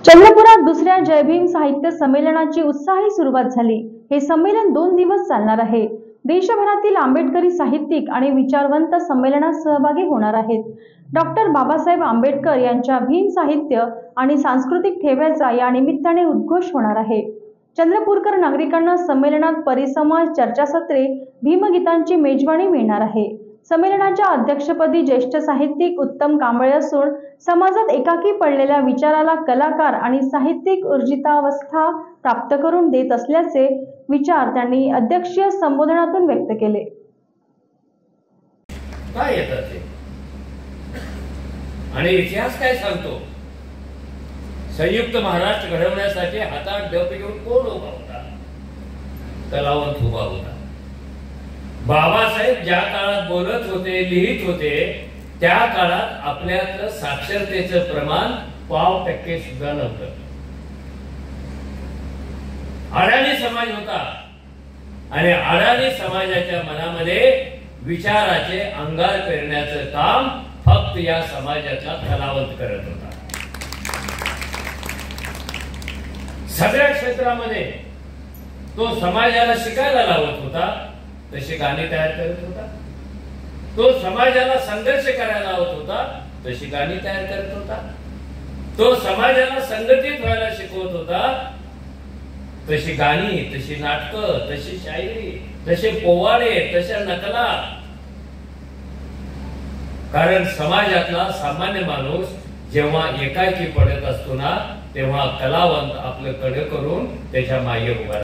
चंद्रपुरात दुसऱ्या जय भीम साहित्य संमेलनाची उत्साही सुरुवात झाली। हे संमेलन 2 दिवस चालणार आहे। देशभरातील आंबेडकरी साहित्यिक आणि विचारवंत संमेलनात सहभागी होणार आहेत। डॉक्टर बाबासाहेब आंबेडकर यांच्या भीम साहित्य आणि सांस्कृतिक ठेव्याचा या निमित्ताने उद्घोष होणार आहे। चंद्रपूरकर नागरिकांना संमेलनात परिसंवाद, चर्चासत्रे, भीमगीतांची मेजवानी मिळणार आहे। संमेलनाच्या अध्यक्षपदी ज्येष्ठ साहित्यिक उत्तम कांबळे असून समाजात एकाकी पडलेल्या विचाराला कलाकार आणि साहित्यिक ऊर्जितावस्था प्राप्त करून देत असल्याचे विचार त्यांनी अध्यक्षीय संबोधनातून व्यक्त केले। काय येतात ते आणि इतिहास काय सांगतो? संयुक्त महाराष्ट्र घडवण्यासाठी हातात डब घेऊन कोण उभा होता? कलावंत उभा होता। बाबासाहेब ज्या काळात बोलत होते, लिहित होते, त्या काळात आपल्यातलं साक्षरतेचं प्रमाण 5% सुद्धा नव्हतं। अडाणी समाज होता आणि अडाणी समाजाच्या मनामध्ये विचाराचे अंगार पेरण्याचं काम फक्त या समाजाचा कलावंत करत होता। सगळ्या क्षेत्रामध्ये तो समाजाला शिकायला लावत होता, तशी गाणी तयार करत होता। तो समाजाला संघर्ष करायला लावत होता, तशी गाणी तयार करत होता। तो समाजाला संघटित व्हायला शिकवत होता, तशी गाणी, तशी नाटकं, तशी शायरी, तसे पोवाडे, तशा नकला। कारण समाजातला सामान्य माणूस जेव्हा एकाकी पडत असतो ना, तेव्हा कलावंत आपलं कड करून त्याच्या मागे उभा